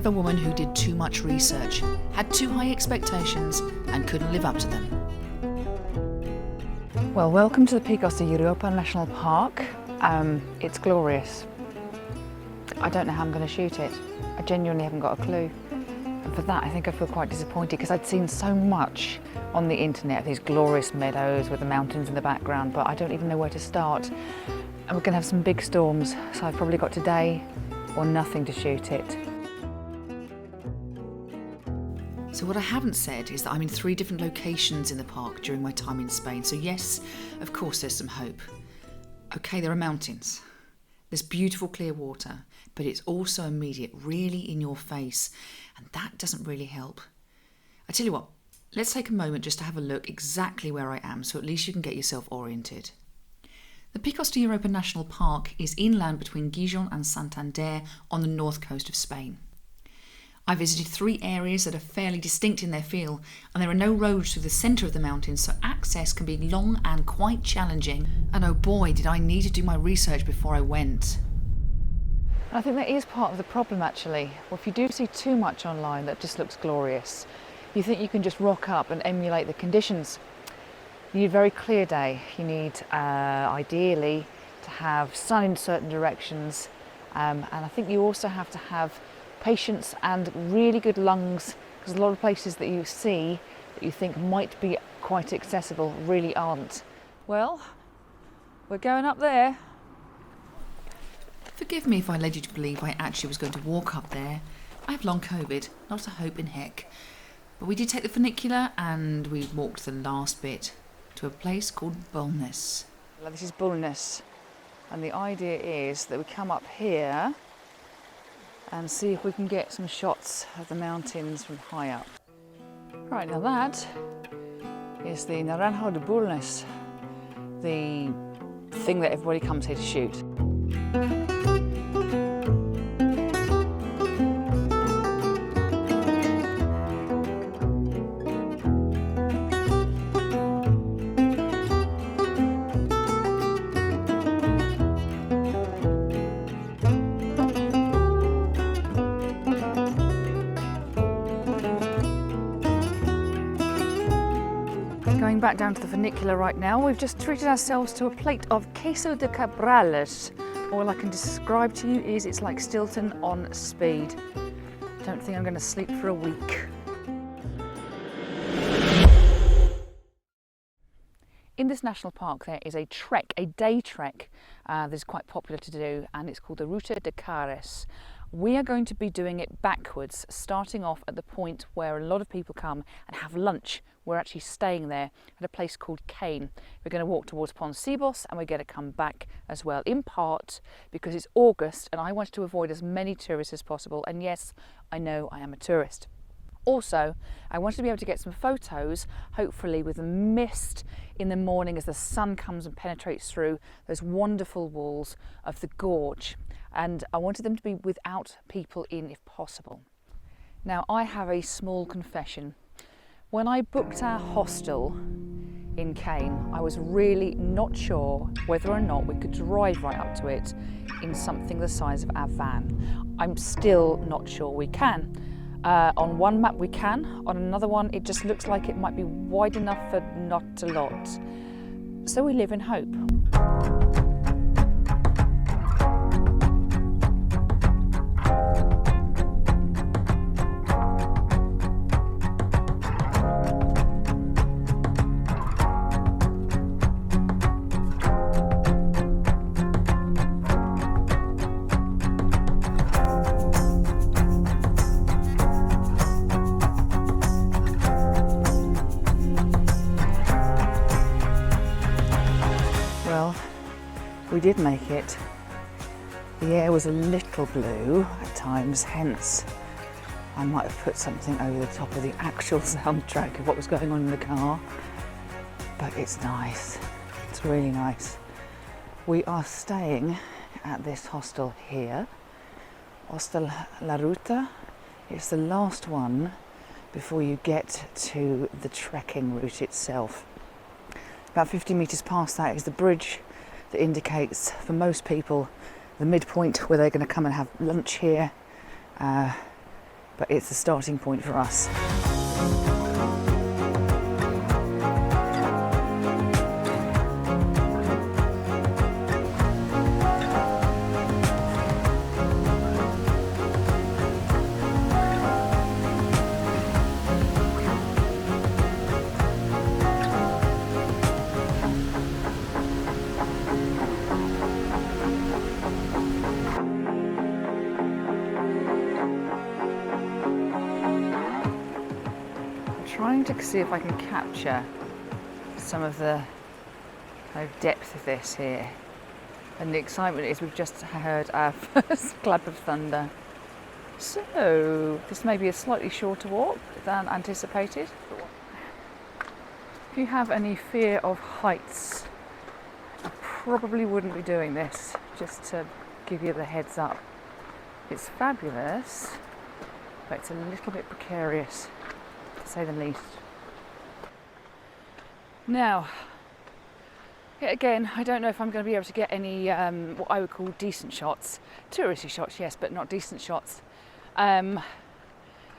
of a woman who did too much research, had too high expectations and couldn't live up to them. Well, welcome to the Picos de Europa National Park. It's glorious. I don't know how I'm going to shoot it. I genuinely haven't got a clue. And for that, I think I feel quite disappointed because I'd seen so much on the internet of these glorious meadows with the mountains in the background, but I don't even know where to start. And we're going to have some big storms, so I've probably got today or nothing to shoot it. So what I haven't said is that I'm in 3 different locations in the park during my time in Spain. So yes, of course there's some hope. Okay, there are mountains. There's beautiful clear water, but it's also immediate, really in your face. And that doesn't really help. I tell you what, let's take a moment just to have a look exactly where I am, so at least you can get yourself oriented. The Picos de Europa National Park is inland between Gijón and Santander on the north coast of Spain. I visited 3 areas that are fairly distinct in their feel, and there are no roads through the centre of the mountains, so access can be long and quite challenging. And oh boy, did I need to do my research before I went. I think that is part of the problem actually. Well, if you do see too much online that just looks glorious, you think you can just rock up and emulate the conditions. You need a very clear day. You need ideally to have sun in certain directions, and I think you also have to have patience and really good lungs, because a lot of places that you see that you think might be quite accessible really aren't. Well, we're going up there. Forgive me if I led you to believe I actually was going to walk up there. I have long COVID, not a hope in heck. But we did take the funicular and we walked the last bit to a place called Bulnes. Well, this is Bulnes, and the idea is that we come up here and see if we can get some shots of the mountains from high up. Right, now that is the Naranjo de Bulnes, the thing that everybody comes here to shoot. Going back down to the funicular right now, we've just treated ourselves to a plate of queso de cabrales. All I can describe to you is it's like Stilton on speed. Don't think I'm going to sleep for a week. In this national park there is a trek, a day trek that is quite popular to do, and it's called the Ruta de Cares. We are going to be doing it backwards, starting off at the point where a lot of people come and have lunch. We're actually staying there at a place called Cain. We're going to walk towards Poncebos and we're going to come back as well, in part because it's August and I wanted to avoid as many tourists as possible. And yes, I know I am a tourist. Also, I wanted to be able to get some photos, hopefully with the mist in the morning as the sun comes and penetrates through those wonderful walls of the gorge. And I wanted them to be without people in if possible. Now, I have a small confession. When I booked our hostel in Cain, I was really not sure whether or not we could drive right up to it in something the size of our van. I'm still not sure we can. On one map we can, on another one it just looks like it might be wide enough for not a lot. So we live in hope. Well, we did make it. The air was a little blue at times, hence I might have put something over the top of the actual soundtrack of what was going on in the car. But it's nice, it's really nice. We are staying at this hostel here, Hostel La Ruta. It's the last one before you get to the trekking route itself. About 50 metres past that is the bridge that indicates, for most people, the midpoint where they're going to come and have lunch here. but it's the starting point for us. Trying to see if I can capture some of the depth of this here. And the excitement is we've just heard our first clap of thunder. So this may be a slightly shorter walk than anticipated. If you have any fear of heights, I probably wouldn't be doing this, just to give you the heads up. It's fabulous, but it's a little bit precarious, to say the least. Now, yet again, I don't know if I'm going to be able to get any what I would call decent shots. Touristy shots, yes, but not decent shots. I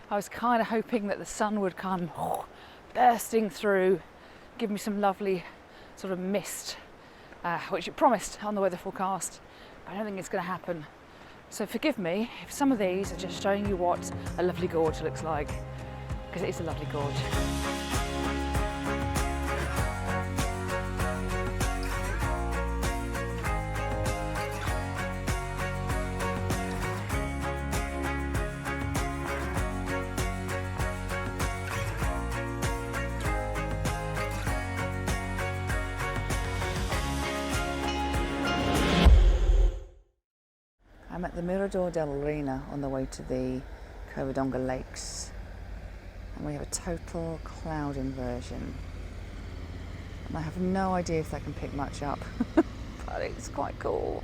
was kind of hoping that the sun would come bursting through, give me some lovely sort of mist, which it promised on the weather forecast. I don't think it's going to happen. So forgive me if some of these are just showing you what a lovely gorge looks like, because it is a lovely gorge. I'm at the Mirador del Reina on the way to the Covadonga Lakes, and we have a total cloud inversion. And I have no idea if that can pick much up, but it's quite cool.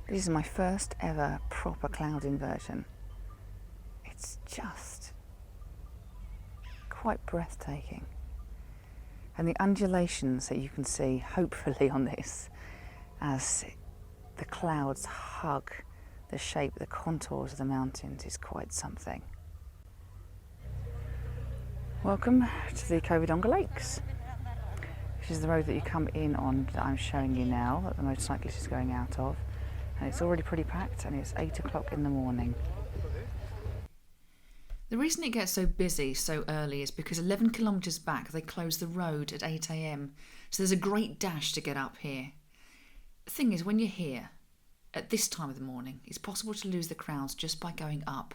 This is my first ever proper cloud inversion. It's just quite breathtaking. And the undulations that you can see, hopefully on this, as the clouds hug the shape, the contours of the mountains, is quite something. Welcome to the Covadonga Lakes. This is the road that you come in on that I'm showing you now, that the motorcyclist is going out of. And it's already pretty packed, and it's 8 o'clock in the morning. The reason it gets so busy so early is because 11 kilometres back they close the road at 8 a.m. So there's a great dash to get up here. The thing is, when you're here at this time of the morning, it's possible to lose the crowds just by going up.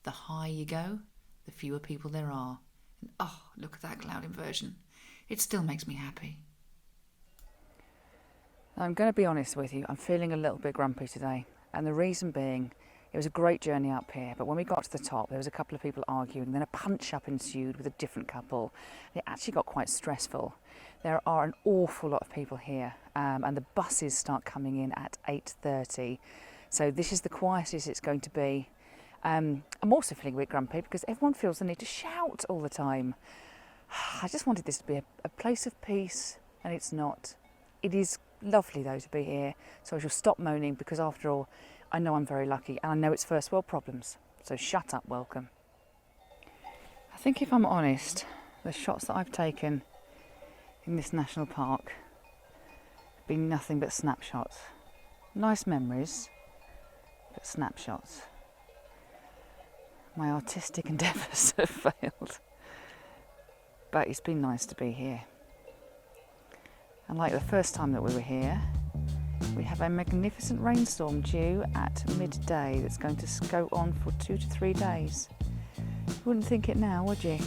The higher you go, the fewer people there are. And oh, look at that cloud inversion. It still makes me happy. I'm going to be honest with you, I'm feeling a little bit grumpy today. And the reason being, it was a great journey up here, but when we got to the top, there was a couple of people arguing, then a punch-up ensued with a different couple. It actually got quite stressful. There are an awful lot of people here, and the buses start coming in at 8:30. So this is the quietest it's going to be. I'm also feeling a bit grumpy because everyone feels the need to shout all the time. I just wanted this to be a place of peace, and it's not. It is lovely though to be here, so I shall stop moaning, because after all, I know I'm very lucky, and I know it's first world problems. So shut up, welcome. I think if I'm honest, the shots that I've taken in this national park have been nothing but snapshots. Nice memories, but snapshots. My artistic endeavours have failed. But it's been nice to be here. And like the first time that we were here, we have a magnificent rainstorm due at midday that's going to go on for 2 to 3 days. You wouldn't think it now, would you?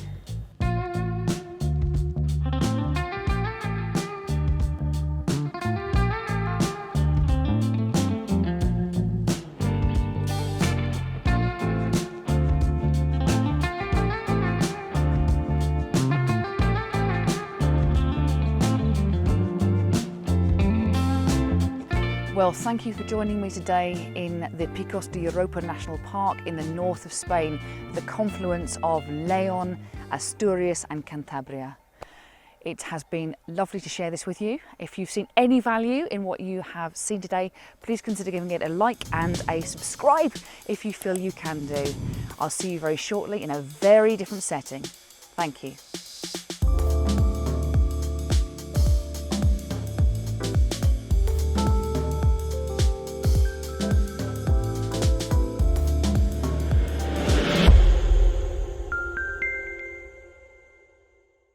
Well, thank you for joining me today in the Picos de Europa National Park in the north of Spain, the confluence of Leon, Asturias and Cantabria. It has been lovely to share this with you. If you've seen any value in what you have seen today, please consider giving it a like and a subscribe if you feel you can do. I'll see you very shortly in a very different setting. Thank you.